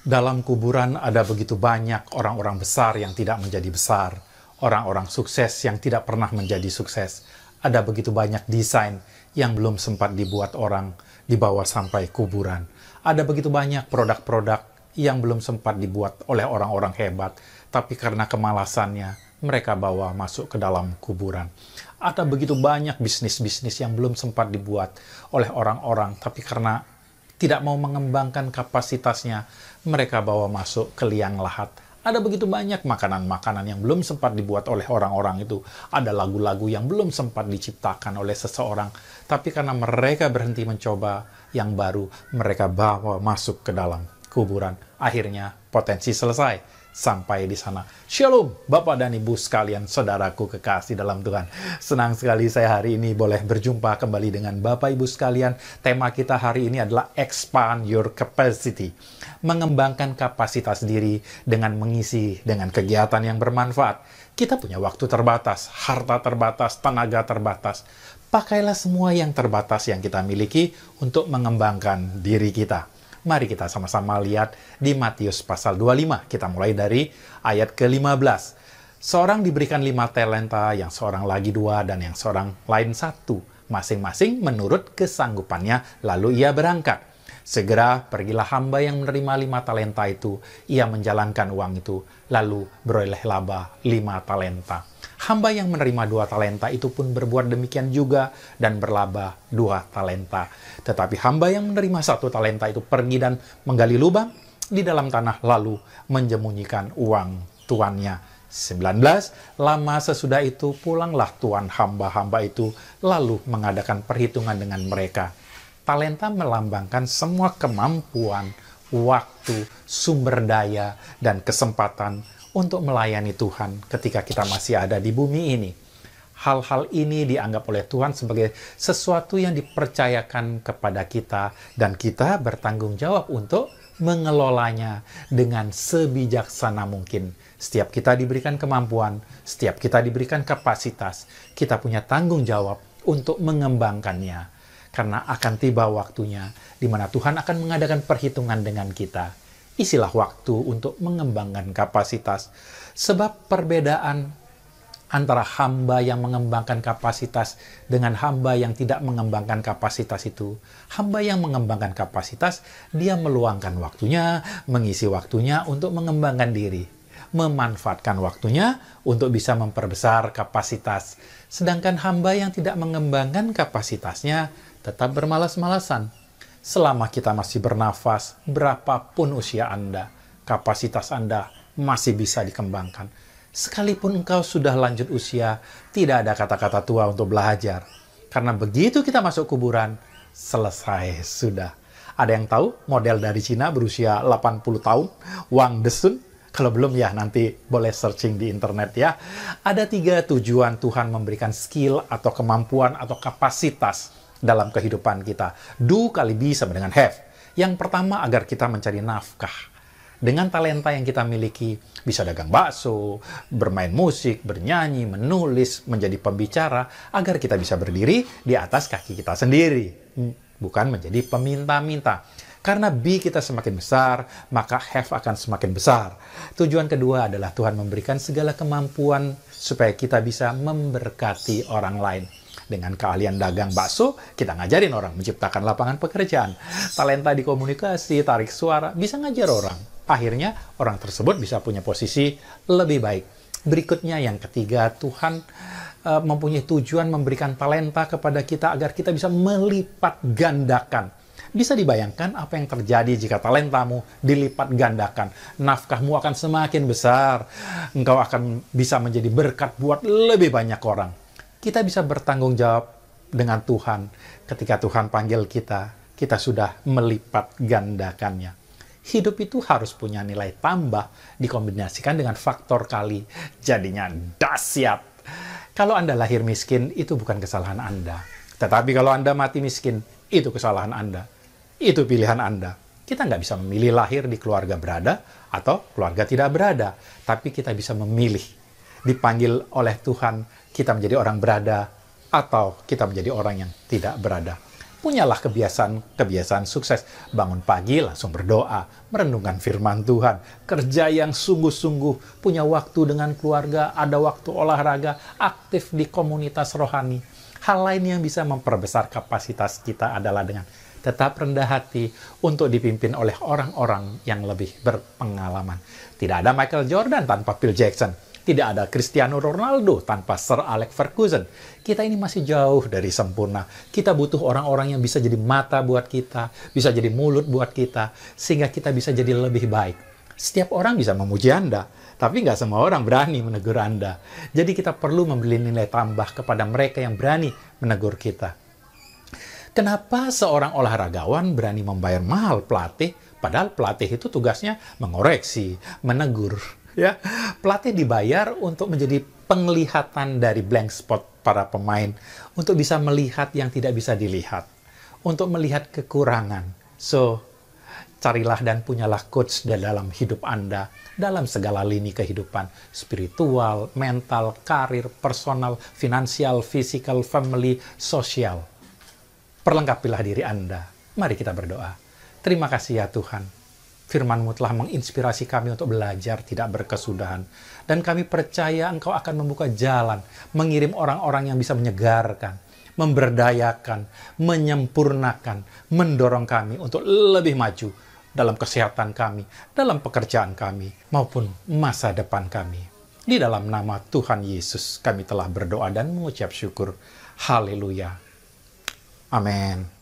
Dalam kuburan ada begitu banyak orang-orang besar yang tidak menjadi besar, orang-orang sukses yang tidak pernah menjadi sukses. Ada begitu banyak desain yang belum sempat dibuat orang dibawa sampai kuburan. Ada begitu banyak produk-produk yang belum sempat dibuat oleh orang-orang hebat, tapi karena kemalasannya mereka bawa masuk ke dalam kuburan. Ada begitu banyak bisnis-bisnis yang belum sempat dibuat oleh orang-orang, tapi karena tidak mau mengembangkan kapasitasnya, mereka bawa masuk ke liang lahat. Ada begitu banyak makanan-makanan yang belum sempat dibuat oleh orang-orang itu. Ada lagu-lagu yang belum sempat diciptakan oleh seseorang. Tapi karena mereka berhenti mencoba yang baru, mereka bawa masuk ke dalam kuburan. Akhirnya potensi selesai. Sampai di sana. Shalom, Bapak dan Ibu sekalian, saudaraku kekasih dalam Tuhan. Senang sekali saya hari ini boleh berjumpa kembali dengan Bapak Ibu sekalian. Tema kita hari ini adalah Expand Your Capacity. Mengembangkan kapasitas diri dengan mengisi dengan kegiatan yang bermanfaat. Kita punya waktu terbatas, harta terbatas, tenaga terbatas. Pakailah semua yang terbatas yang kita miliki untuk mengembangkan diri kita. Mari kita sama-sama lihat di Matius pasal 25. Kita mulai dari ayat ke-15. Seorang diberikan 5 talenta, yang seorang lagi 2, dan yang seorang lain 1. Masing-masing menurut kesanggupannya, lalu ia berangkat. Segera pergilah hamba yang menerima 5 talenta itu. Ia menjalankan uang itu, lalu beroleh laba 5 talenta. Hamba yang menerima 2 talenta itu pun berbuat demikian juga dan berlaba 2 talenta. Tetapi hamba yang menerima 1 talenta itu pergi dan menggali lubang di dalam tanah lalu menjemunyikan uang tuannya. 19. Lama sesudah itu pulanglah tuan hamba-hamba itu lalu mengadakan perhitungan dengan mereka. Talenta melambangkan semua kemampuan, waktu, sumber daya, dan kesempatan untuk melayani Tuhan ketika kita masih ada di bumi ini. Hal-hal ini dianggap oleh Tuhan sebagai sesuatu yang dipercayakan kepada kita, dan kita bertanggung jawab untuk mengelolanya dengan sebijaksana mungkin. Setiap kita diberikan kemampuan, setiap kita diberikan kapasitas, kita punya tanggung jawab untuk mengembangkannya. Karena akan tiba waktunya di mana Tuhan akan mengadakan perhitungan dengan kita. Isilah waktu untuk mengembangkan kapasitas. Sebab perbedaan antara hamba yang mengembangkan kapasitas dengan hamba yang tidak mengembangkan kapasitas itu. Hamba yang mengembangkan kapasitas, dia meluangkan waktunya, mengisi waktunya untuk mengembangkan diri. Memanfaatkan waktunya untuk bisa memperbesar kapasitas. Sedangkan hamba yang tidak mengembangkan kapasitasnya tetap bermalas-malasan. Selama kita masih bernafas, berapapun usia Anda, kapasitas Anda masih bisa dikembangkan. Sekalipun engkau sudah lanjut usia, tidak ada kata-kata tua untuk belajar. Karena begitu kita masuk kuburan, selesai sudah. Ada yang tahu model dari Cina berusia 80 tahun, Wang Desun? Kalau belum ya nanti boleh searching di internet ya. Ada 3 tujuan Tuhan memberikan skill atau kemampuan atau kapasitas dalam kehidupan kita. Do kali be sama dengan have. Yang pertama, agar kita mencari nafkah. Dengan talenta yang kita miliki, bisa dagang bakso, bermain musik, bernyanyi, menulis, menjadi pembicara, agar kita bisa berdiri di atas kaki kita sendiri. Bukan menjadi peminta-minta. Karena be kita semakin besar, maka have akan semakin besar. Tujuan kedua adalah Tuhan memberikan segala kemampuan supaya kita bisa memberkati orang lain. Dengan keahlian dagang bakso, kita ngajarin orang menciptakan lapangan pekerjaan. Talenta di komunikasi, tarik suara, bisa ngajar orang. Akhirnya, orang tersebut bisa punya posisi lebih baik. Berikutnya, yang ketiga, Tuhan mempunyai tujuan memberikan talenta kepada kita agar kita bisa melipat gandakan. Bisa dibayangkan apa yang terjadi jika talentamu dilipat gandakan. Nafkahmu akan semakin besar. Engkau akan bisa menjadi berkat buat lebih banyak orang. Kita bisa bertanggung jawab dengan Tuhan. Ketika Tuhan panggil kita, kita sudah melipat gandakannya. Hidup itu harus punya nilai tambah, dikombinasikan dengan faktor kali. Jadinya dahsyat. Kalau Anda lahir miskin, itu bukan kesalahan Anda. Tetapi kalau Anda mati miskin, itu kesalahan Anda. Itu pilihan Anda. Kita nggak bisa memilih lahir di keluarga berada atau keluarga tidak berada. Tapi kita bisa memilih. Dipanggil oleh Tuhan, kita menjadi orang berada atau kita menjadi orang yang tidak berada. Punyalah kebiasaan sukses. Bangun pagi langsung berdoa, merenungkan firman Tuhan, kerja yang sungguh-sungguh, punya waktu dengan keluarga, ada waktu olahraga, aktif di komunitas rohani. Hal lain yang bisa memperbesar kapasitas kita adalah dengan tetap rendah hati untuk dipimpin oleh orang-orang yang lebih berpengalaman. Tidak ada Michael Jordan tanpa Phil Jackson. Tidak ada Cristiano Ronaldo tanpa Sir Alex Ferguson. Kita ini masih jauh dari sempurna. Kita butuh orang-orang yang bisa jadi mata buat kita, bisa jadi mulut buat kita, sehingga kita bisa jadi lebih baik. Setiap orang bisa memuji Anda, tapi nggak semua orang berani menegur Anda. Jadi kita perlu memberi nilai tambah kepada mereka yang berani menegur kita. Kenapa seorang olahragawan berani membayar mahal pelatih, padahal pelatih itu tugasnya mengoreksi, menegur. Ya, pelatih dibayar untuk menjadi penglihatan dari blank spot para pemain, untuk bisa melihat yang tidak bisa dilihat, untuk melihat kekurangan. So, carilah dan punyalah coach dalam hidup Anda, dalam segala lini kehidupan, spiritual, mental, karir, personal, finansial, physical, family, sosial. Perlengkapilah diri Anda. Mari kita berdoa. Terima kasih ya Tuhan. Firman-Mu telah menginspirasi kami untuk belajar tidak berkesudahan. Dan kami percaya Engkau akan membuka jalan, mengirim orang-orang yang bisa menyegarkan, memberdayakan, menyempurnakan, mendorong kami untuk lebih maju dalam kesehatan kami, dalam pekerjaan kami, maupun masa depan kami. Di dalam nama Tuhan Yesus kami telah berdoa dan mengucap syukur. Haleluya. Amin.